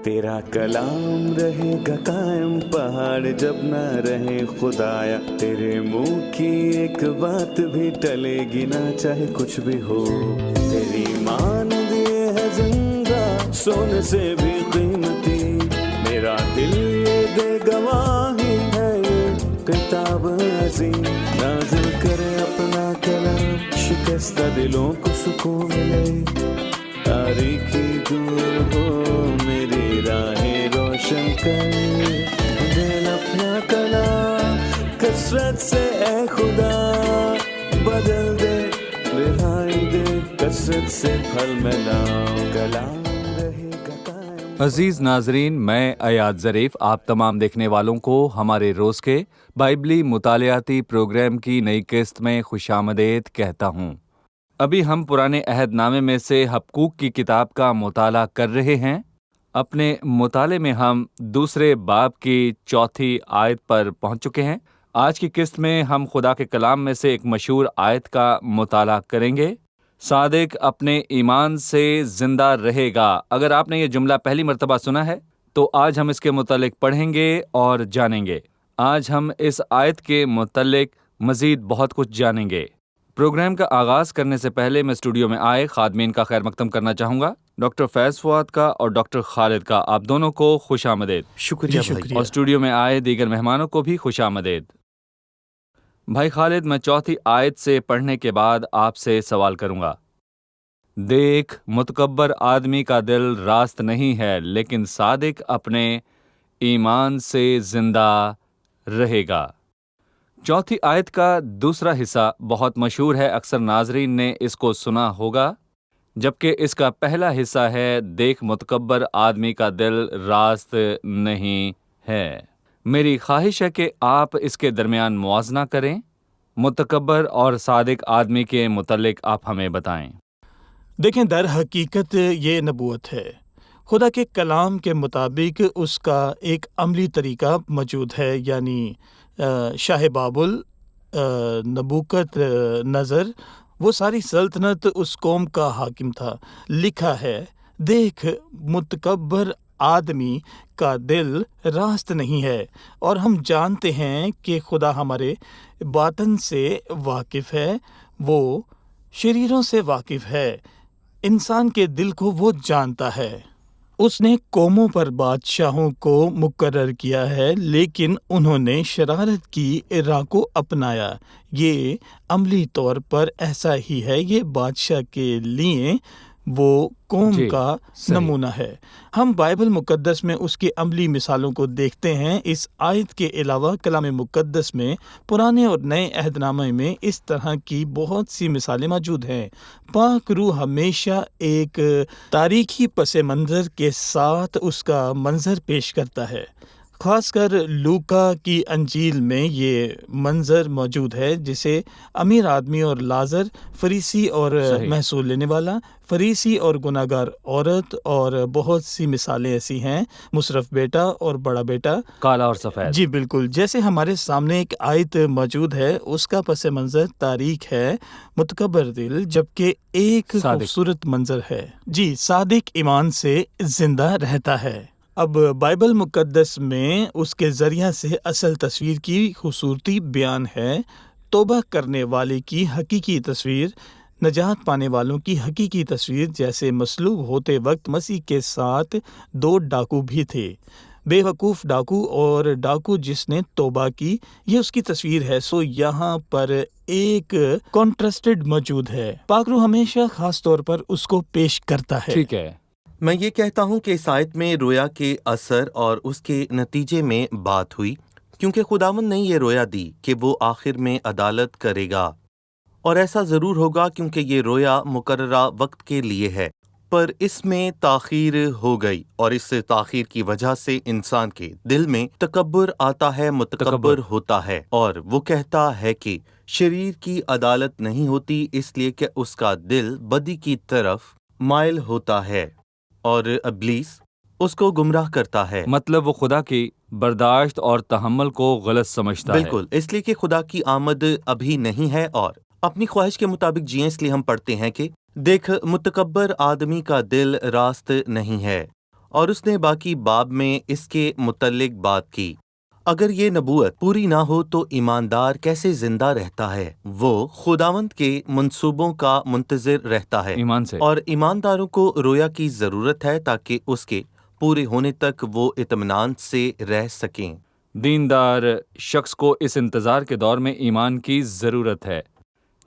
تیرا کلام رہے گا قائم پہاڑ جب نہ رہے خدایا. تیرے منہ کی ایک بات بھی ٹلے گی نہ چاہے کچھ بھی ہو. تیری مانند یہ ہے زندہ سونے سے بھی قیمتی. میرا دل یہ دے گواہی ہے یہ کتاب عظیم. نازل کرے اپنا کلام شکستہ دلوں کو سکون ملے. تاریکی دور ہو میری راہیں روشن کر. دل اپنا کلام کثرت سے اے خدا بدل دے. رہائی دے کثرت سے پھل ملاؤ. کلام رہے گا قائم. عزیز ناظرین، میں ایاد ظریف آپ تمام دیکھنے والوں کو ہمارے روز کے بائبلی مطالعاتی پروگرام کی نئی قسط میں خوش آمدید کہتا ہوں. ابھی ہم پرانے عہد نامے میں سے حبقوق کی کتاب کا مطالعہ کر رہے ہیں. اپنے مطالعے میں ہم دوسرے باب کی 4 آیت پر پہنچ چکے ہیں. آج کی قسط میں ہم خدا کے کلام میں سے ایک مشہور آیت کا مطالعہ کریں گے. صادق اپنے ایمان سے زندہ رہے گا. اگر آپ نے یہ جملہ پہلی مرتبہ سنا ہے تو آج ہم اس کے متعلق پڑھیں گے اور جانیں گے. آج ہم اس آیت کے متعلق مزید بہت کچھ جانیں گے. پروگرام کا آغاز کرنے سے پہلے میں اسٹوڈیو میں آئے خادمین کا خیر مقدم کرنا چاہوں گا. ڈاکٹر فیض فؤاد کا اور ڈاکٹر خالد کا آپ دونوں کو خوش آمدید. شکریہ بھائی. اور اسٹوڈیو میں آئے دیگر مہمانوں کو بھی خوش آمدید. بھائی خالد، میں 4 آیت سے پڑھنے کے بعد آپ سے سوال کروں گا. دیکھ، متکبر آدمی کا دل راست نہیں ہے، لیکن صادق اپنے ایمان سے زندہ رہے گا. 4 آیت کا دوسرا حصہ بہت مشہور ہے. اکثر ناظرین نے اس کو سنا ہوگا، جبکہ اس کا پہلا حصہ ہے دیکھ، متکبر آدمی کا دل راست نہیں ہے. میری خواہش ہے کہ آپ اس کے درمیان موازنہ کریں. متکبر اور صادق آدمی کے متعلق آپ ہمیں بتائیں. دیکھیں، در حقیقت یہ نبوت ہے. خدا کے کلام کے مطابق اس کا ایک عملی طریقہ موجود ہے. یعنی شاہ بابل نبوکت نظر، وہ ساری سلطنت اس قوم کا حاکم تھا. لکھا ہے، دیکھ، متکبر آدمی کا دل راست نہیں ہے. اور ہم جانتے ہیں کہ خدا ہمارے باطن سے واقف ہے، وہ شریروں سے واقف ہے. انسان کے دل کو وہ جانتا ہے. اس نے قوموں پر بادشاہوں کو مقرر کیا ہے، لیکن انہوں نے شرارت کی راہ کو اپنایا. یہ عملی طور پر ایسا ہی ہے. یہ بادشاہ کے لیے وہ قوم کا نمونہ ہے. ہم بائبل مقدس میں اس کی عملی مثالوں کو دیکھتے ہیں. اس آیت کے علاوہ کلام مقدس میں پرانے اور نئے عہد نامے میں اس طرح کی بہت سی مثالیں موجود ہیں. پاک روح ہمیشہ ایک تاریخی پس منظر کے ساتھ اس کا منظر پیش کرتا ہے. خاص کر لوکا کی انجیل میں یہ منظر موجود ہے، جسے امیر آدمی اور لازر، فریسی اور محصول لینے والا، فریسی اور گناہگار عورت، اور بہت سی مثالیں ایسی ہیں. مصرف بیٹا اور بڑا بیٹا، کالا اور سفید. جی بالکل. جیسے ہمارے سامنے ایک آیت موجود ہے، اس کا پس منظر تاریخ ہے، متکبر دل، جبکہ ایک خوبصورت منظر ہے. جی، صادق ایمان سے زندہ رہتا ہے. اب بائبل مقدس میں اس کے ذریعہ سے اصل تصویر کی خوبصورتی بیان ہے. توبہ کرنے والے کی حقیقی تصویر، نجات پانے والوں کی حقیقی تصویر. جیسے مصلوب ہوتے وقت مسیح کے ساتھ 2 ڈاکو بھی تھے، بے وقوف ڈاکو اور ڈاکو جس نے توبہ کی. یہ اس کی تصویر ہے. سو یہاں پر ایک کانٹراسٹڈ موجود ہے. پاک روح ہمیشہ خاص طور پر اس کو پیش کرتا ہے. ٹھیک ہے. میں یہ کہتا ہوں کہ اس آیت میں رویا کے اثر اور اس کے نتیجے میں بات ہوئی، کیونکہ خداوند نے یہ رویا دی کہ وہ آخر میں عدالت کرے گا، اور ایسا ضرور ہوگا کیونکہ یہ رویا مقررہ وقت کے لیے ہے. پر اس میں تاخیر ہو گئی، اور اس تاخیر کی وجہ سے انسان کے دل میں تکبر آتا ہے، متکبر ہوتا ہے، اور وہ کہتا ہے کہ شریر کی عدالت نہیں ہوتی، اس لیے کہ اس کا دل بدی کی طرف مائل ہوتا ہے، اور ابلیس اس کو گمراہ کرتا ہے. مطلب وہ خدا کی برداشت اور تحمل کو غلط سمجھتا ہے. بالکل، اس لیے کہ خدا کی آمد ابھی نہیں ہے، اور اپنی خواہش کے مطابق جیئیں. اس لیے ہم پڑھتے ہیں کہ دیکھ، متکبر آدمی کا دل راست نہیں ہے، اور اس نے باقی باب میں اس کے متعلق بات کی۔ اگر یہ نبوت پوری نہ ہو تو ایماندار کیسے زندہ رہتا ہے؟ وہ خداوند کے منصوبوں کا منتظر رہتا ہے ایمان سے اور ایمانداروں کو رویا کی ضرورت ہے تاکہ اس کے پورے ہونے تک وہ اطمینان سے رہ سکیں۔ دیندار شخص کو اس انتظار کے دور میں ایمان کی ضرورت ہے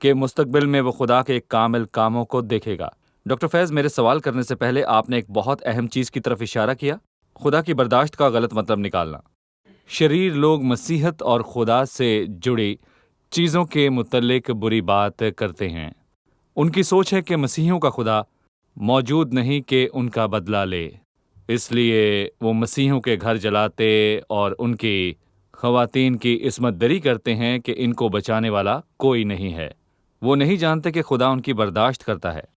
کہ مستقبل میں وہ خدا کے کامل کاموں کو دیکھے گا۔ ڈاکٹر فیض، میرے سوال کرنے سے پہلے آپ نے ایک بہت اہم چیز کی طرف اشارہ کیا، خدا کی برداشت کا غلط مطلب نکالنا۔ شریر لوگ مسیحت اور خدا سے جڑی چیزوں کے متعلق بری بات کرتے ہیں۔ ان کی سوچ ہے کہ مسیحیوں کا خدا موجود نہیں کہ ان کا بدلہ لے، اس لیے وہ مسیحیوں کے گھر جلاتے اور ان کی خواتین کی عصمت دری کرتے ہیں کہ ان کو بچانے والا کوئی نہیں ہے۔ وہ نہیں جانتے کہ خدا ان کی برداشت کرتا ہے،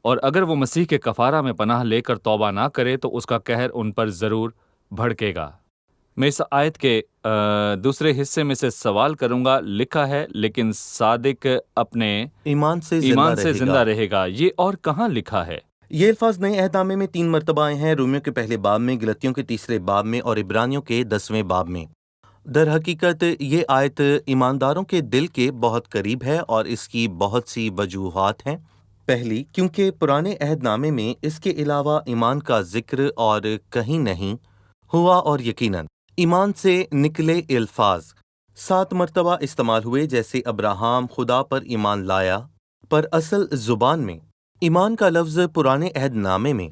اور اگر وہ مسیح کے کفارہ میں پناہ لے کر توبہ نہ کرے تو اس کا قہر ان پر ضرور بھڑکے گا۔ میں اس آیت کے دوسرے حصے میں سے سوال کروں گا، لکھا ہے لیکن صادق اپنے ایمان سے زندہ رہے گا، یہ اور کہاں لکھا ہے؟ یہ الفاظ نئے عہد نامے میں 3 مرتبہ آئے ہیں، رومیوں کے پہلے باب میں، گلتیوں کے تیسرے باب میں اور عبرانیوں کے 10ویں باب میں۔ در حقیقت یہ آیت ایمانداروں کے دل کے بہت قریب ہے اور اس کی بہت سی وجوہات ہیں۔ پہلی، کیونکہ پرانے عہد نامے میں اس کے علاوہ ایمان کا ذکر اور کہیں نہیں ہوا، اور یقیناً ایمان سے نکلے الفاظ 7 مرتبہ استعمال ہوئے، جیسے ابراہام خدا پر ایمان لایا، پر اصل زبان میں ایمان کا لفظ پرانے عہد نامے میں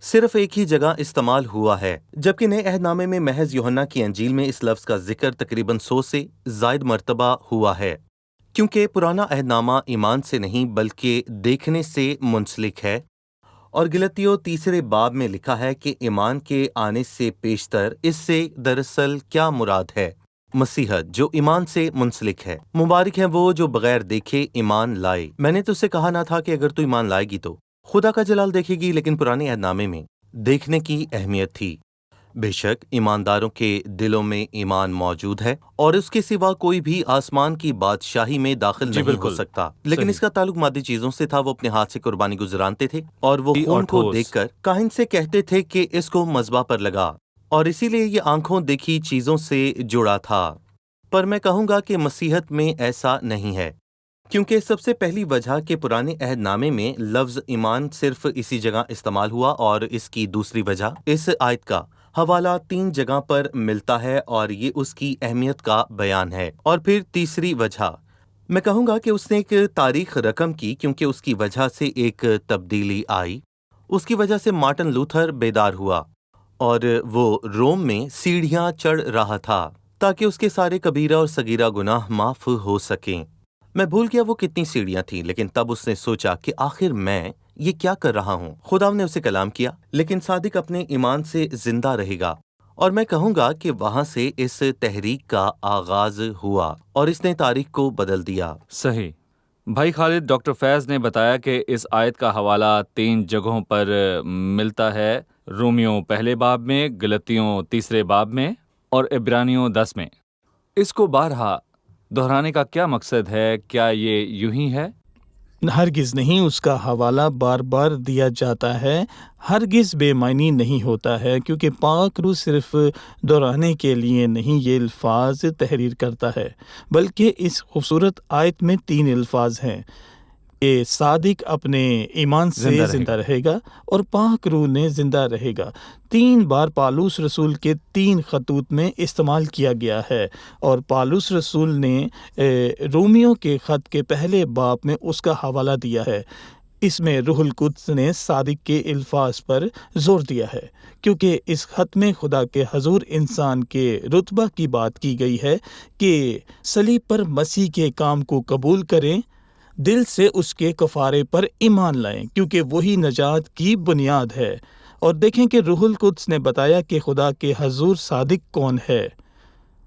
صرف ایک ہی جگہ استعمال ہوا ہے، جبکہ نئے عہد نامے میں محض یوحنا کی انجیل میں اس لفظ کا ذکر تقریباً 100 سے زائد مرتبہ ہوا ہے۔ کیونکہ پرانا عہد نامہ ایمان سے نہیں بلکہ دیکھنے سے منسلک ہے، اور گلتیوں تیسرے باب میں لکھا ہے کہ ایمان کے آنے سے پیشتر اس سے دراصل کیا مراد ہے؟ مسیحت، جو ایمان سے منسلک ہے۔ مبارک ہیں وہ جو بغیر دیکھے ایمان لائے۔ میں نے تو اسے کہا نہ تھا کہ اگر تو ایمان لائے گی تو خدا کا جلال دیکھے گی، لیکن پرانے عہد نامے میں دیکھنے کی اہمیت تھی۔ بے شک ایمانداروں کے دلوں میں ایمان موجود ہے، اور اس کے سوا کوئی بھی آسمان کی بادشاہی میں داخل نہیں ہو بالکل سکتا، لیکن صحیح۔ اس کا تعلق مادی چیزوں سے تھا۔ وہ اپنے ہاتھ سے قربانی گزرانتے تھے اور وہ خون کو ٹھوس۔ دیکھ کر کاہن سے کہتے تھے کہ اس کو مذبح پر لگا، اور اسی لیے یہ آنکھوں دیکھی چیزوں سے جڑا تھا۔ پر میں کہوں گا کہ مسیحت میں ایسا نہیں ہے، کیونکہ سب سے پہلی وجہ کہ پرانے عہد نامے میں لفظ ایمان صرف اسی جگہ استعمال ہوا، اور اس کی دوسری وجہ اس آیت کا حوالہ 3 جگہ پر ملتا ہے اور یہ اس کی اہمیت کا بیان ہے۔ اور پھر تیسری وجہ میں کہوں گا کہ اس نے ایک تاریخ رقم کی، کیونکہ اس کی وجہ سے ایک تبدیلی آئی۔ اس کی وجہ سے مارٹن لوتھر بیدار ہوا اور وہ روم میں سیڑھیاں چڑھ رہا تھا تاکہ اس کے سارے کبیرہ اور صغیرہ گناہ معاف ہو سکیں۔ میں بھول گیا وہ کتنی سیڑھیاں تھیں، لیکن تب اس نے سوچا کہ آخر میں یہ کیا کر رہا ہوں۔ خدا نے اسے کلام کیا، لیکن صادق اپنے ایمان سے زندہ رہے گا، اور میں کہوں گا کہ وہاں سے اس تحریک کا آغاز ہوا اور اس نے تاریخ کو بدل دیا۔ صحیح بھائی خالد، ڈاکٹر فیض نے بتایا کہ اس آیت کا حوالہ 3 جگہوں پر ملتا ہے، رومیوں پہلے باب میں، گلتیوں تیسرے باب میں اور عبرانیوں 10 میں۔ اس کو بارہا دہرانے کا کیا مقصد ہے؟ کیا یہ یوں ہی ہے؟ ہرگز نہیں، اس کا حوالہ بار بار دیا جاتا ہے، ہرگز بے معنی نہیں ہوتا ہے، کیونکہ پاک روح صرف دہرانے کے لیے نہیں یہ الفاظ تحریر کرتا ہے، بلکہ اس خوبصورت آیت میں 3 الفاظ ہیں کہ صادق اپنے ایمان سے زندہ رہے گا اور پاک روح نے زندہ رہے گا۔ 3 بار پالوس رسول کے 3 خطوط میں استعمال کیا گیا ہے، اور پالوس رسول نے رومیوں کے خط کے پہلے باب میں اس کا حوالہ دیا ہے۔ اس میں روح القدس نے صادق کے الفاظ پر زور دیا ہے، کیونکہ اس خط میں خدا کے حضور انسان کے رتبہ کی بات کی گئی ہے کہ صلیب پر مسیح کے کام کو قبول کریں، دل سے اس کے کفارے پر ایمان لائیں، کیونکہ وہی نجات کی بنیاد ہے۔ اور دیکھیں کہ روح القدس نے بتایا کہ خدا کے حضور صادق کون ہے۔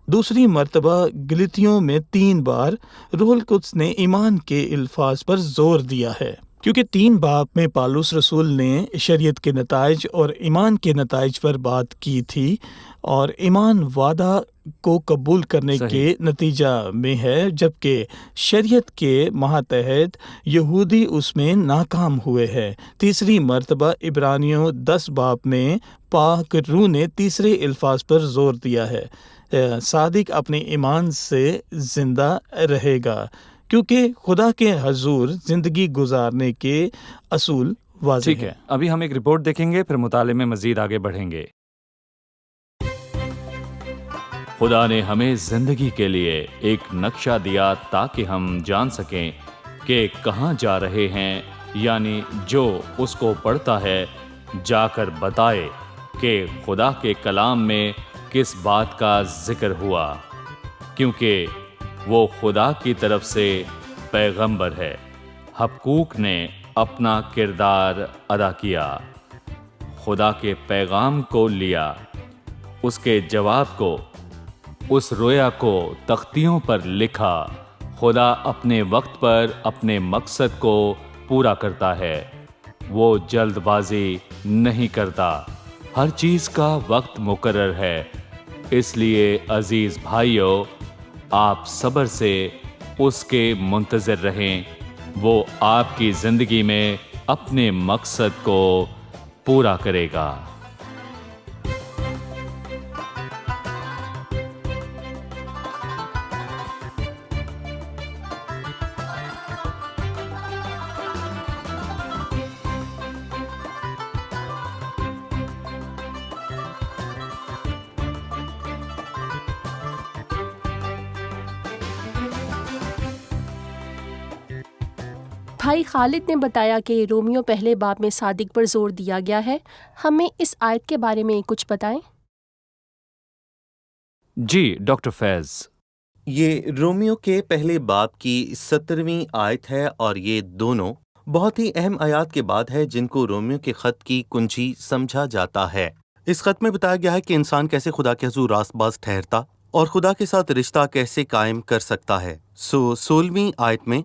دوسری مرتبہ گلتیوں میں 3 بار روح القدس نے ایمان کے الفاظ پر زور دیا ہے۔ کیونکہ 3 باب میں پالوس رسول نے شریعت کے نتائج اور ایمان کے نتائج پر بات کی تھی، اور ایمان وعدہ کو قبول کرنے صحیح۔ کے نتیجہ میں ہے، جبکہ شریعت کے ماتحت یہودی اس میں ناکام ہوئے ہیں۔ تیسری مرتبہ عبرانیوں 10 باب میں پاک روح نے تیسرے الفاظ پر زور دیا ہے، صادق اپنے ایمان سے زندہ رہے گا، کیونکہ خدا کے حضور زندگی گزارنے کے اصول واضح ٹھیک ہے، ابھی ہم ایک رپورٹ دیکھیں گے، پھر مطالعے میں مزید آگے بڑھیں گے۔ خدا نے ہمیں زندگی کے لیے ایک نقشہ دیا تاکہ ہم جان سکیں کہ کہاں جا رہے ہیں، یعنی جو اس کو پڑھتا ہے جا کر بتائے کہ خدا کے کلام میں کس بات کا ذکر ہوا، کیونکہ وہ خدا کی طرف سے پیغمبر ہے۔ حبقوق نے اپنا کردار ادا کیا، خدا کے پیغام کو لیا، اس کے جواب کو، اس رویا کو تختیوں پر لکھا۔ خدا اپنے وقت پر اپنے مقصد کو پورا کرتا ہے، وہ جلد بازی نہیں کرتا، ہر چیز کا وقت مقرر ہے۔ اس لیے عزیز بھائیو، آپ صبر سے اس کے منتظر رہیں، وہ آپ کی زندگی میں اپنے مقصد کو پورا کرے گا۔ بھائی خالد نے بتایا کہ رومیو پہلے باب میں صادق پر زور دیا گیا ہے، ہمیں اس آیت کے بارے میں کچھ بتائیں۔ جی ڈاکٹر فیض۔ یہ رومیو کے پہلے باب کی 17ویں آیت ہے، اور یہ دونوں بہت ہی اہم آیات کے بعد ہے جن کو رومیو کے خط کی کنجی سمجھا جاتا ہے۔ اس خط میں بتایا گیا ہے کہ انسان کیسے خدا کے حضور راست باز ٹھہرتا اور خدا کے ساتھ رشتہ کیسے قائم کر سکتا ہے۔ 16ویں آیت میں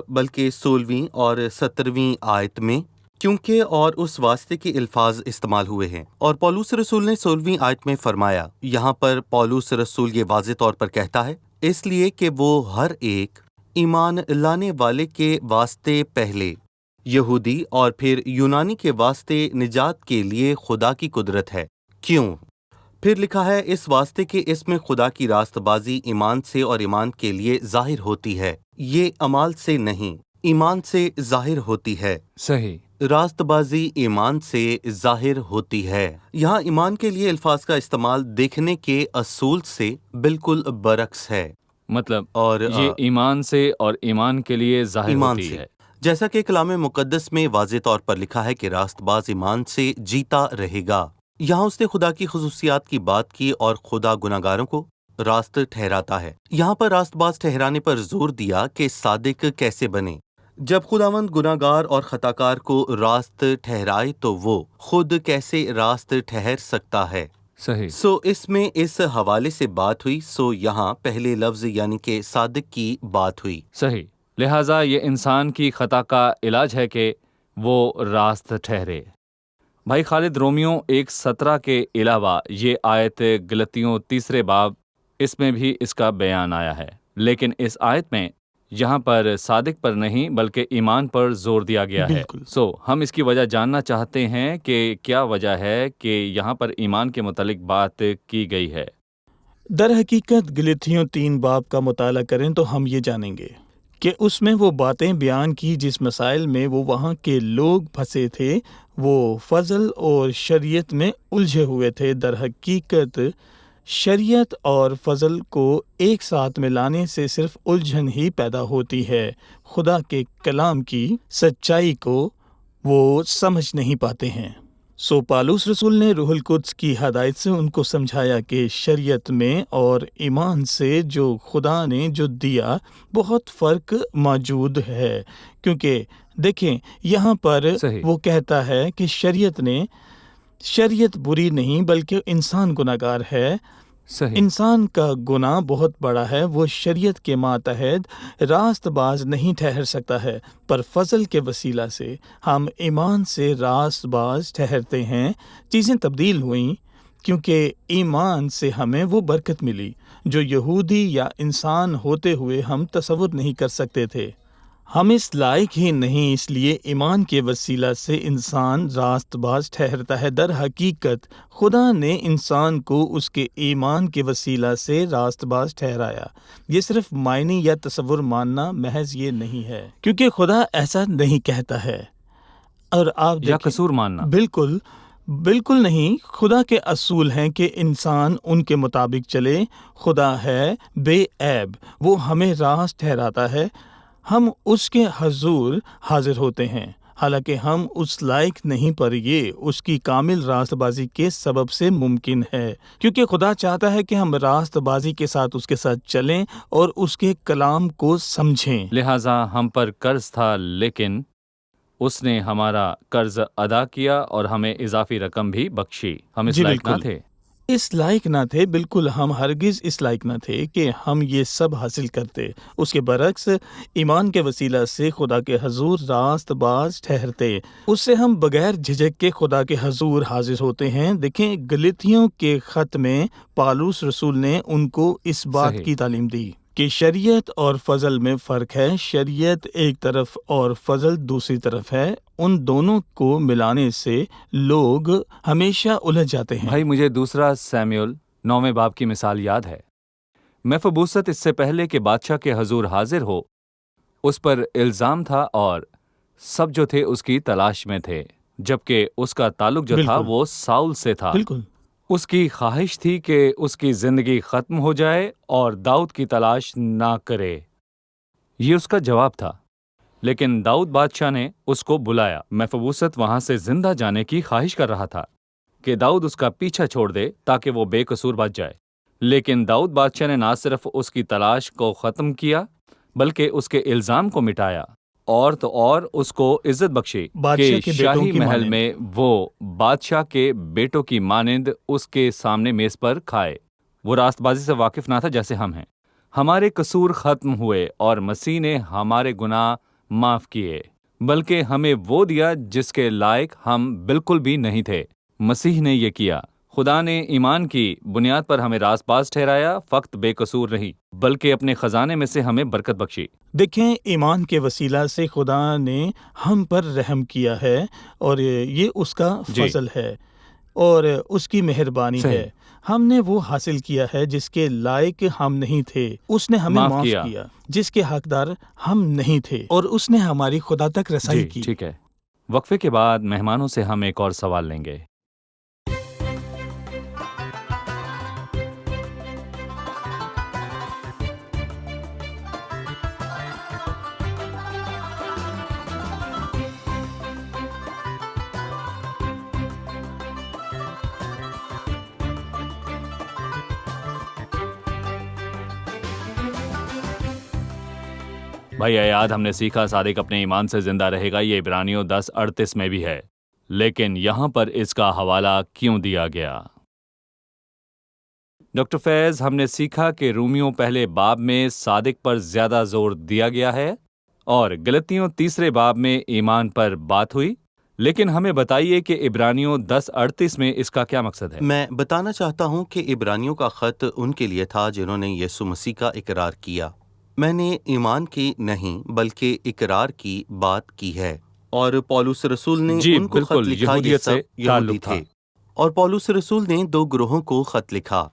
بلکہ 16ویں اور 17ویں آیت میں کیونکہ اور اس واسطے کے الفاظ استعمال ہوئے ہیں، اور پولس رسول نے 16ویں آیت میں فرمایا، یہاں پر پولس رسول یہ واضح طور پر کہتا ہے، اس لیے کہ وہ ہر ایک ایمان لانے والے کے واسطے پہلے یہودی اور پھر یونانی کے واسطے نجات کے لیے خدا کی قدرت ہے۔ کیوں؟ پھر لکھا ہے، اس واسطے کہ اس میں خدا کی راست بازی ایمان سے اور ایمان کے لیے ظاہر ہوتی ہے، یہ اعمال سے نہیں، ایمان سے ظاہر ہوتی ہے۔ صحیح۔ راست بازی ایمان سے ظاہر ہوتی ہے۔ یہاں ایمان کے لیے الفاظ کا استعمال دیکھنے کے اصول سے بالکل برعکس ہے، مطلب اور یہ ایمان سے اور ایمان کے لیے ظاہر ایمان ہوتی سے، ہے۔ جیسا کہ کلام مقدس میں واضح طور پر لکھا ہے کہ راست باز ایمان سے جیتا رہے گا۔ یہاں اس نے خدا کی خصوصیات کی بات کی اور خدا گناہگاروں کو راست ٹھہراتا ہے۔ یہاں پر راست باز ٹھہرانے پر زور دیا کہ صادق کیسے بنے۔ جب خداوند گناہگار اور خطاکار کو راست ٹھہرائے تو وہ خود کیسے راست ٹھہر سکتا ہے؟ صحیح۔ اس میں اس حوالے سے بات ہوئی، یہاں پہلے لفظ یعنی کہ صادق کی بات ہوئی۔ صحیح، لہٰذا یہ انسان کی خطا کا علاج ہے کہ وہ راست ٹھہرے۔ بھائی خالد، رومیو 1:17 کے علاوہ یہ آیت گلتیوں 3 باب، اس میں بھی اس کا بیان آیا ہے، لیکن اس آیت میں یہاں پر صادق پر نہیں بلکہ ایمان پر زور دیا گیا ہے۔ بالکل۔ ہم اس کی وجہ جاننا چاہتے ہیں کہ کیا وجہ ہے کہ یہاں پر ایمان کے متعلق بات کی گئی ہے۔ در حقیقت گلتیوں 3 باب کا مطالعہ کریں تو ہم یہ جانیں گے کہ اس میں وہ باتیں بیان کی جس مسائل میں وہ وہاں کے لوگ پھنسے تھے، وہ فضل اور شریعت میں الجھے ہوئے تھے۔ در حقیقت شریعت اور فضل کو ایک ساتھ ملانے سے صرف الجھن ہی پیدا ہوتی ہے۔ خدا کے کلام کی سچائی کو وہ سمجھ نہیں پاتے ہیں۔ پالوس رسول نے روح القدس کی ہدایت سے ان کو سمجھایا کہ شریعت میں اور ایمان سے جو خدا نے جو دیا بہت فرق موجود ہے، کیونکہ دیکھیں یہاں پر صحیح۔ وہ کہتا ہے کہ شریعت بری نہیں بلکہ انسان گناہگار ہے، صحیح، انسان کا گناہ بہت بڑا ہے، وہ شریعت کے ماتحت راست باز نہیں ٹھہر سکتا ہے، پر فضل کے وسیلہ سے ہم ایمان سے راست باز ٹھہرتے ہیں۔ چیزیں تبدیل ہوئیں کیونکہ ایمان سے ہمیں وہ برکت ملی جو یہودی یا انسان ہوتے ہوئے ہم تصور نہیں کر سکتے تھے۔ ہم اس لائق ہی نہیں، اس لیے ایمان کے وسیلہ سے انسان راست باز ٹھہرتا ہے۔ در حقیقت خدا نے انسان کو اس کے ایمان کے وسیلہ سے راست باز ٹھہرایا۔ یہ صرف معنی یا تصور ماننا محض یہ نہیں ہے، کیونکہ خدا ایسا نہیں کہتا ہے۔ اور آپ یا دیکھیں، قصور ماننا۔ بالکل نہیں، خدا کے اصول ہیں کہ انسان ان کے مطابق چلے۔ خدا ہے بے عیب، وہ ہمیں راست ٹھہراتا ہے، ہم اس کے حضور حاضر ہوتے ہیں، حالانکہ ہم اس لائق نہیں، پر یہ اس کی کامل راست بازی کے سبب سے ممکن ہے، کیونکہ خدا چاہتا ہے کہ ہم راست بازی کے ساتھ اس کے ساتھ چلیں اور اس کے کلام کو سمجھیں۔ لہٰذا ہم پر قرض تھا، لیکن اس نے ہمارا قرض ادا کیا اور ہمیں اضافی رقم بھی بخشی۔ ہم اس جی لائق نہ بالکل، تھے۔ اس لائق نہ تھے، بالکل ہم ہرگز اس لائق نہ تھے کہ ہم یہ سب حاصل کرتے۔ اس کے برعکس ایمان کے وسیلہ سے خدا کے حضور راست باز ٹھہرتے، اس سے ہم بغیر جھجک کے خدا کے حضور حاضر ہوتے ہیں۔ دیکھیں گلتیوں کے خط میں پالوس رسول نے ان کو اس بات صحیح۔ کی تعلیم دی کہ شریعت اور فضل میں فرق ہے، شریعت ایک طرف اور فضل دوسری طرف ہے، ان دونوں کو ملانے سے لوگ ہمیشہ الجھ جاتے ہیں۔ بھائی مجھے دوسرا سیمیول 9ویں باب کی مثال یاد ہے۔ مفیبوست اس سے پہلے کہ بادشاہ کے حضور حاضر ہو، اس پر الزام تھا اور سب جو تھے اس کی تلاش میں تھے، جبکہ اس کا تعلق جو تھا بالکل، وہ ساؤل سے تھا۔ بالکل، اس کی خواہش تھی کہ اس کی زندگی ختم ہو جائے اور داؤد کی تلاش نہ کرے۔ یہ اس کا جواب تھا، لیکن داؤد بادشاہ نے اس کو بلایا۔ مفیبوست وہاں سے زندہ جانے کی خواہش کر رہا تھا کہ داؤد اس کا پیچھا چھوڑ دے تاکہ وہ بے قصور بچ جائے، لیکن داؤد بادشاہ نے نہ صرف اس کی تلاش کو ختم کیا بلکہ اس کے الزام کو مٹایا، اور تو اور اس کو عزت بخشی بادشاہ کہ کے بیٹوں شاہی کی محل مانند۔ میں وہ بادشاہ کے بیٹوں کی مانند اس کے سامنے میز پر کھائے۔ وہ راست بازی سے واقف نہ تھا جیسے ہم ہیں۔ ہمارے قصور ختم ہوئے اور مسیح نے ہمارے گناہ معاف کیے، بلکہ ہمیں وہ دیا جس کے لائق ہم بالکل بھی نہیں تھے۔ مسیح نے یہ کیا۔ خدا نے ایمان کی بنیاد پر ہمیں راست باز ٹھہرایا، فقط بے قصور نہیں بلکہ اپنے خزانے میں سے ہمیں برکت بخشی۔ دیکھیں ایمان کے وسیلہ سے خدا نے ہم پر رحم کیا ہے، اور یہ اس کا فضل ہے اور اس کی مہربانی صحیح۔ ہے۔ ہم نے وہ حاصل کیا ہے جس کے لائق ہم نہیں تھے، اس نے ہمیں معاف کیا جس کے حقدار ہم نہیں تھے، اور اس نے ہماری خدا تک رسائی کی۔ ٹھیک ہے۔ وقفے کے بعد مہمانوں سے ہم ایک اور سوال لیں گے۔ بھائی ایاد، ہم نے سیکھا صادق اپنے ایمان سے زندہ رہے گا، یہ عبرانیوں 10:38 میں بھی ہے، لیکن یہاں پر اس کا حوالہ کیوں دیا گیا؟ ڈاکٹر فیض، ہم نے سیکھا کہ رومیوں پہلے باب میں صادق پر زیادہ زور دیا گیا ہے اور گلتیوں 3 باب میں ایمان پر بات ہوئی، لیکن ہمیں بتائیے کہ عبرانیوں 10:38 میں اس کا کیا مقصد ہے؟ میں بتانا چاہتا ہوں کہ عبرانیوں کا خط ان کے لیے تھا جنہوں نے یسوع مسیح کا اقرار کیا۔ میں نے ایمان کی نہیں بلکہ اقرار کی بات کی ہے، اور پولس رسول نے ان کو خط لکھا، یہ سب یہودی تھے، اور پولس رسول نے 2 گروہوں کو خط لکھا،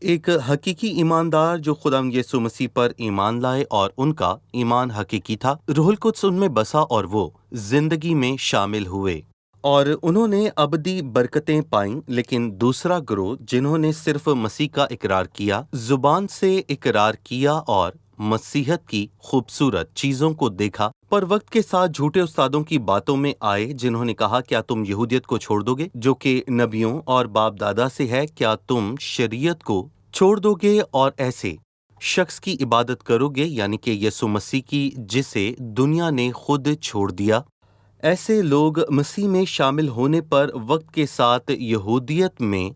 ایک حقیقی ایماندار جو خدا یسوع مسیح پر ایمان لائے اور ان کا ایمان حقیقی تھا، روح القدس ان میں بسا اور وہ زندگی میں شامل ہوئے اور انہوں نے ابدی برکتیں پائیں، لیکن دوسرا گروہ جنہوں نے صرف مسیح کا اقرار کیا، زبان سے اقرار کیا اور مسیحت کی خوبصورت چیزوں کو دیکھا، پر وقت کے ساتھ جھوٹے استادوں کی باتوں میں آئے جنہوں نے کہا، کیا تم یہودیت کو چھوڑ دو گے جو کہ نبیوں اور باپ دادا سے ہے؟ کیا تم شریعت کو چھوڑ دو گے اور ایسے شخص کی عبادت کرو گے، یعنی کہ یسوع مسیح کی، جسے دنیا نے خود چھوڑ دیا؟ ایسے لوگ مسیح میں شامل ہونے پر وقت کے ساتھ یہودیت میں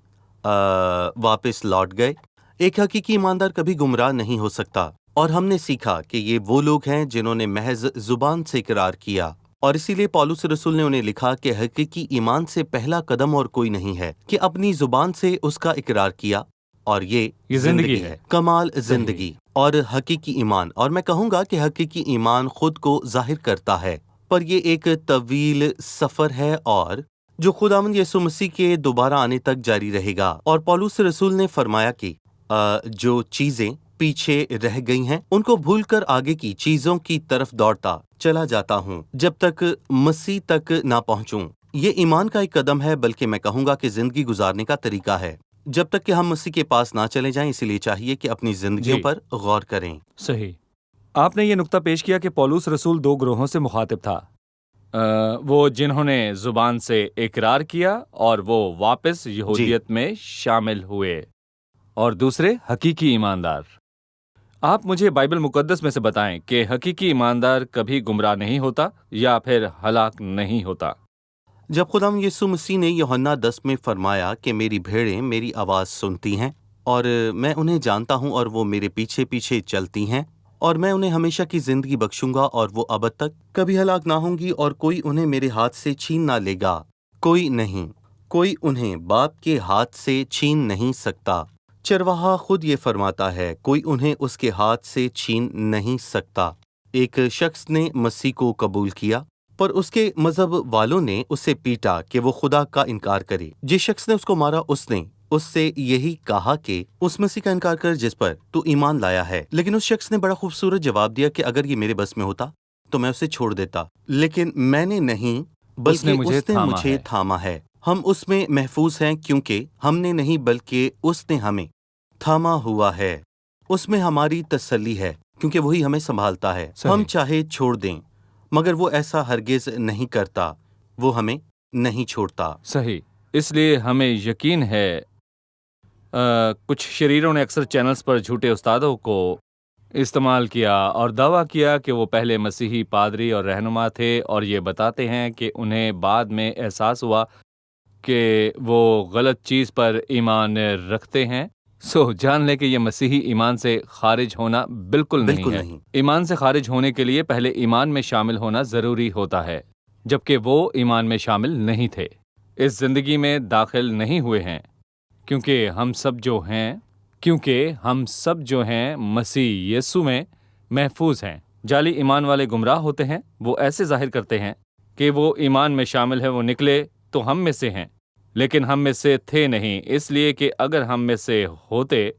واپس لوٹ گئے، ایک حقیقی ایماندار کبھی گمراہ نہیں ہو سکتا، اور ہم نے سیکھا کہ یہ وہ لوگ ہیں جنہوں نے محض زبان سے اقرار کیا، اور اسی لیے پولس رسول نے انہیں لکھا کہ حقیقی ایمان سے پہلا قدم اور کوئی نہیں ہے کہ اپنی زبان سے اس کا اقرار کیا، اور یہ زندگی ہے۔ کمال زندگی اور حقیقی ایمان۔ اور میں کہوں گا کہ حقیقی ایمان خود کو ظاہر کرتا ہے، پر یہ ایک طویل سفر ہے اور جو خداوند یسوع مسیح کے دوبارہ آنے تک جاری رہے گا۔ اور پولس رسول نے فرمایا کہ جو چیزیں پیچھے رہ گئی ہیں ان کو بھول کر آگے کی چیزوں کی طرف دوڑتا چلا جاتا ہوں جب تک مسیح تک نہ پہنچوں۔ یہ ایمان کا ایک قدم ہے، بلکہ میں کہوں گا کہ زندگی گزارنے کا طریقہ ہے جب تک کہ ہم مسیح کے پاس نہ چلے جائیں، اسی لیے چاہیے کہ اپنی زندگیوں پر غور کریں۔ صحیح۔ آپ نے یہ نقطہ پیش کیا کہ پولس رسول دو گروہوں سے مخاطب تھا، وہ جنہوں نے زبان سے اقرار کیا اور وہ واپس یہودیت میں شامل ہوئے، اور دوسرے حقیقی ایماندار۔ آپ مجھے بائبل مقدس میں سے بتائیں کہ حقیقی ایماندار کبھی گمراہ نہیں ہوتا یا پھر ہلاک نہیں ہوتا۔ جب خداوند یسوع مسیح نے یوحنا 10 میں فرمایا کہ میری بھیڑیں میری آواز سنتی ہیں اور میں انہیں جانتا ہوں اور وہ میرے پیچھے پیچھے چلتی ہیں، اور میں انہیں ہمیشہ کی زندگی بخشوں گا اور وہ ابد تک کبھی ہلاک نہ ہوں گی، اور کوئی انہیں میرے ہاتھ سے چھین نہ لے گا۔ کوئی نہیں، کوئی انہیں باپ کے ہاتھ سے چھین نہیں سکتا۔ چرواہا خود یہ فرماتا ہے، کوئی انہیں اس کے ہاتھ سے چھین نہیں سکتا۔ ایک شخص نے مسیح کو قبول کیا، پر اس کے مذہب والوں نے اسے پیٹا کہ وہ خدا کا انکار کرے۔ جس شخص نے اس کو مارا اس نے اس سے یہی کہا کہ اس مسیح کا انکار کر جس پر تو ایمان لایا ہے، لیکن اس شخص نے بڑا خوبصورت جواب دیا کہ اگر یہ میرے بس میں ہوتا تو میں اسے چھوڑ دیتا، لیکن میں نے نہیں بلکہ اس نے مجھے تھاما ہے۔ ہم اس میں محفوظ ہیں کیونکہ ہم نے نہیں بلکہ اس نے ہمیں تھاما ہوا ہے۔ اس میں ہماری تسلی ہے کیونکہ وہی ہمیں سنبھالتا ہے۔ ہم چاہے چھوڑ دیں مگر وہ ایسا ہرگز نہیں کرتا، وہ ہمیں نہیں چھوڑتا۔ صحیح۔ اس لیے ہمیں یقین ہے کچھ شریروں نے اکثر چینلز پر جھوٹے استادوں کو استعمال کیا اور دعویٰ کیا کہ وہ پہلے مسیحی پادری اور رہنما تھے، اور یہ بتاتے ہیں کہ انہیں بعد میں احساس ہوا کہ وہ غلط چیز پر ایمان رکھتے ہیں۔ جان لیں کہ یہ مسیحی ایمان سے خارج ہونا بالکل نہیں ہے۔ ایمان سے خارج ہونے کے لیے پہلے ایمان میں شامل ہونا ضروری ہوتا ہے، جبکہ وہ ایمان میں شامل نہیں تھے، اس زندگی میں داخل نہیں ہوئے ہیں، کیونکہ ہم سب جو ہیں مسیح یسوع میں محفوظ ہیں۔ جعلی ایمان والے گمراہ ہوتے ہیں، وہ ایسے ظاہر کرتے ہیں کہ وہ ایمان میں شامل ہے، وہ نکلے تو ہم میں سے ہیں لیکن ہم میں سے تھے نہیں، اس لیے کہ اگر ہم میں سے ہوتے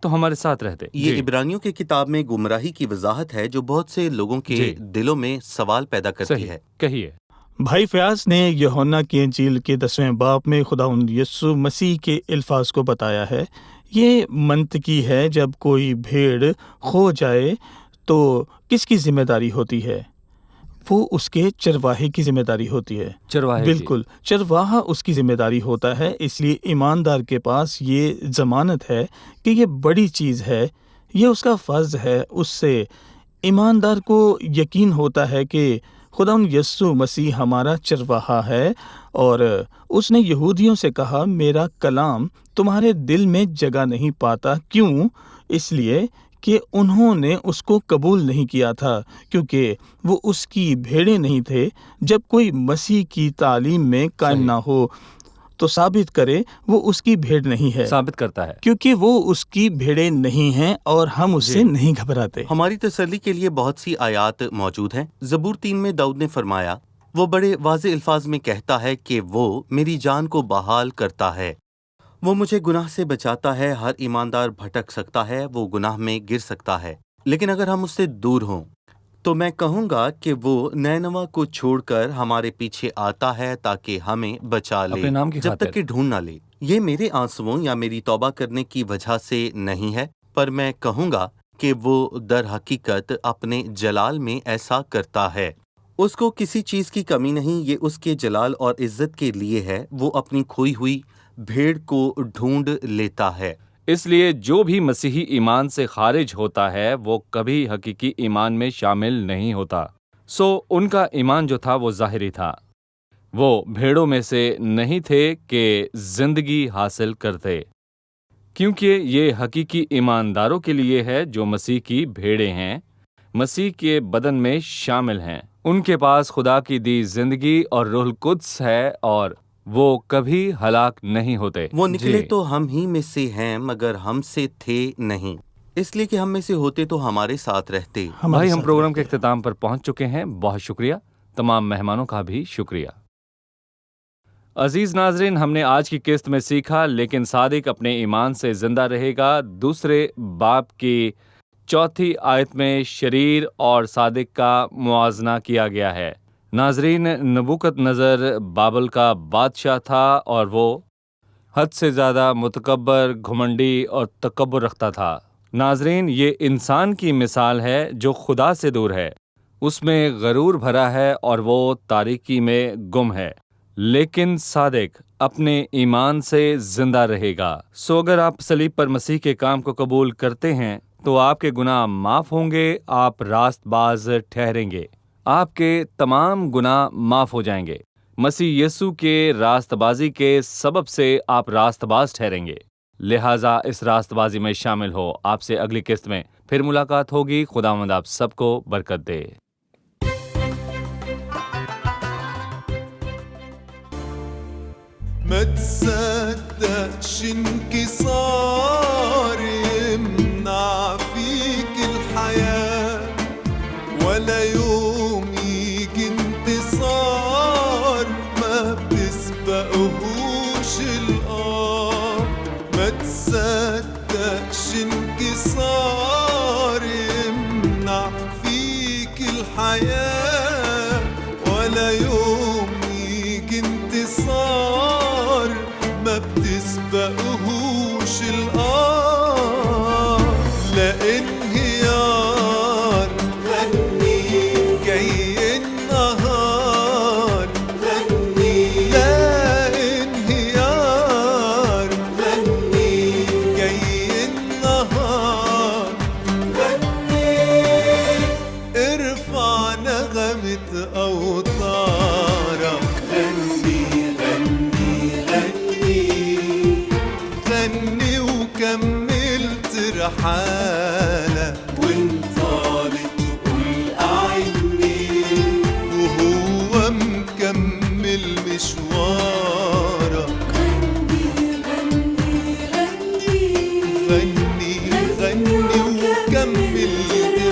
تو ہمارے ساتھ رہتے۔ یہ عبرانیوں کی کتاب میں گمراہی کی وضاحت ہے جو بہت سے لوگوں کے دلوں میں سوال پیدا کرتی ہے۔ کہیے۔ بھائی فیاض نے یوحنا کی انجیل کے 10ویں باب میں خداوند یسوع مسیح کے الفاظ کو بتایا ہے۔ یہ منطقی ہے، جب کوئی بھیڑ کھو جائے تو کس کی ذمہ داری ہوتی ہے؟ وہ اس کے چرواہے کی ذمہ داری ہوتی ہے۔ بالکل، چرواہا اس کی ذمہ داری ہوتا ہے۔ اس لیے ایماندار کے پاس یہ ضمانت ہے کہ یہ بڑی چیز ہے، یہ اس کا فرض ہے۔ اس سے ایماندار کو یقین ہوتا ہے کہ خداوند یسوع مسیح ہمارا چرواہا ہے، اور اس نے یہودیوں سے کہا میرا کلام تمہارے دل میں جگہ نہیں پاتا۔ کیوں؟ اس لیے کہ انہوں نے اس کو قبول نہیں کیا تھا، کیونکہ وہ اس کی بھیڑیں نہیں تھے۔ جب کوئی مسیح کی تعلیم میں قائم نہ ہو تو ثابت کرے وہ اس کی بھیڑ نہیں ہے، ثابت کرتا ہے، کیونکہ وہ اس کی بھیڑیں نہیں ہیں اور ہم اس سے نہیں گھبراتے۔ ہماری تسلی کے لیے بہت سی آیات موجود ہیں۔ زبور 3 میں داؤد نے فرمایا، وہ بڑے واضح الفاظ میں کہتا ہے کہ وہ میری جان کو بحال کرتا ہے، وہ مجھے گناہ سے بچاتا ہے۔ ہر ایماندار بھٹک سکتا ہے، وہ گناہ میں گر سکتا ہے، لیکن اگر ہم اس سے دور ہوں تو میں کہوں گا کہ وہ نینوا کو چھوڑ کر ہمارے پیچھے آتا ہے تاکہ ہمیں بچا لے، اپنے نام کی جب خاطر۔ تک کہ ڈھونڈ نہ لے۔ یہ میرے آنسوؤں یا میری توبہ کرنے کی وجہ سے نہیں ہے، پر میں کہوں گا کہ وہ در حقیقت اپنے جلال میں ایسا کرتا ہے۔ اس کو کسی چیز کی کمی نہیں، یہ اس کے جلال اور عزت کے لیے ہے۔ وہ اپنی کھوئی ہوئی بھیڑ کو ڈھونڈ لیتا ہے۔ اس لیے جو بھی مسیحی ایمان سے خارج ہوتا ہے وہ کبھی حقیقی ایمان میں شامل نہیں ہوتا۔ ان کا ایمان جو تھا وہ ظاہری تھا، وہ بھیڑوں میں سے نہیں تھے کہ زندگی حاصل کرتے، کیونکہ یہ حقیقی ایمانداروں کے لیے ہے جو مسیح کی بھیڑیں ہیں، مسیح کے بدن میں شامل ہیں۔ ان کے پاس خدا کی دی زندگی اور روح القدس ہے اور وہ کبھی ہلاک نہیں ہوتے۔ وہ نکلے تو ہم ہی میں سے ہیں مگر ہم سے تھے نہیں، اس لیے کہ ہم میں سے ہوتے تو ہمارے ساتھ رہتے۔ بھائی ہم پروگرام کے اختتام پر پہنچ چکے ہیں، بہت شکریہ، تمام مہمانوں کا بھی شکریہ۔ عزیز ناظرین، ہم نے آج کی قسط میں سیکھا لیکن صادق اپنے ایمان سے زندہ رہے گا۔ دوسرے باب کی 4 آیت میں شریر اور صادق کا موازنہ کیا گیا ہے۔ ناظرین، نبوکت نظر بابل کا بادشاہ تھا اور وہ حد سے زیادہ متکبر، گھمنڈی اور تکبر رکھتا تھا۔ ناظرین، یہ انسان کی مثال ہے جو خدا سے دور ہے، اس میں غرور بھرا ہے اور وہ تاریکی میں گم ہے، لیکن صادق اپنے ایمان سے زندہ رہے گا۔ سو اگر آپ صلیب پر مسیح کے کام کو قبول کرتے ہیں تو آپ کے گناہ معاف ہوں گے، آپ راست باز ٹھہریں گے، آپ کے تمام گناہ معاف ہو جائیں گے۔ مسیح یسوع کے راست بازی کے سبب سے آپ راست باز ٹھہریں گے، لہٰذا اس راست بازی میں شامل ہو۔ آپ سے اگلی قسط میں پھر ملاقات ہوگی۔ خداوند آپ سب کو برکت دے۔ ما تصدقش انكسار يمنع فيك الحياة، ولا يوم يجي انتصار ما بتسبقهوش الآه. ما تصدقش انكسار يمنع فيك الحياة، ولا يوم يجي انتصار ما بتسبقهوش الآه. لا انهيار غني جاي النهار غني، لا انهيار غني جاي النهار غني. ارفع نغمة أوطارك غني غني غني غني، وكملت رحالة وانطالت قول أعني، وهو مكمل مشوارك غني غني غني غني غني، وكمل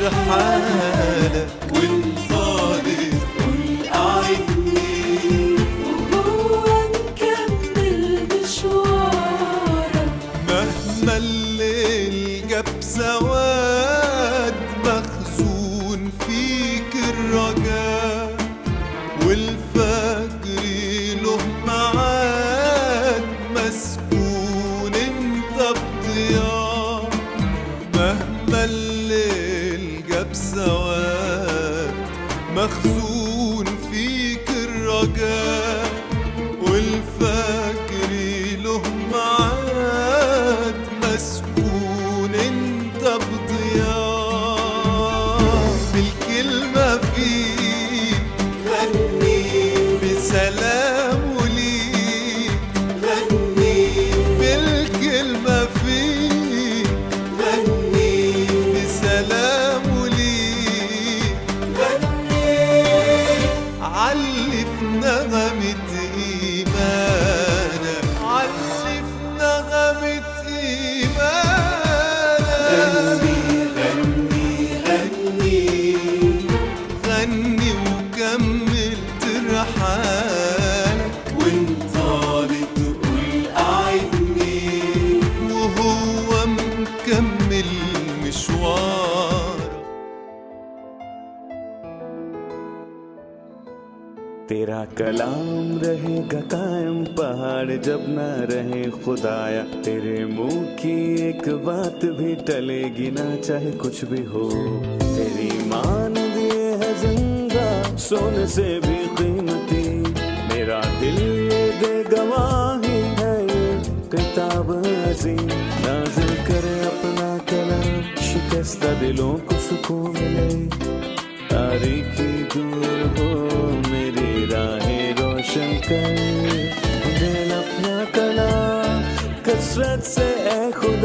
رحالة وانطالت قول أعني، وهو مكمل مشوارك. مهما الليل جاب سواد مخزون فيك الرجاء، والفجر له معاد مسكون انت بضياء. مهما الليل جاب سواد مخزون فيك الرجاء، والفجر له معاد مسكون انت بضياء. بالكلمة فيك غني، بسلام وليك غني، بالكلمة فيك غني، بسلام وليك غني. علي في نغمة إيمانك، علي في نغمة إيمانك غني غني غني، وكملت رحالك وانطالت قول أعني، وهو مكمل مشوارك. تیرا کلام رہے گا قائم پہاڑ جب نہ رہے خدایا، تیرے منہ کی ایک بات بھی ٹلے گی نہ چاہے کچھ بھی ہو. تیری مانند یہ ہے زندہ سونے سے بھی قیمتی، میرا دل یہ دے گواہی ہے یہ کتاب عظیم. نازل کرے اپنا کلام، شکستہ دلوں کو سکون ملے، تاریکی دور ہو میری راہیں روشن کر. دل اپنا کلام کثرت سے اے خدا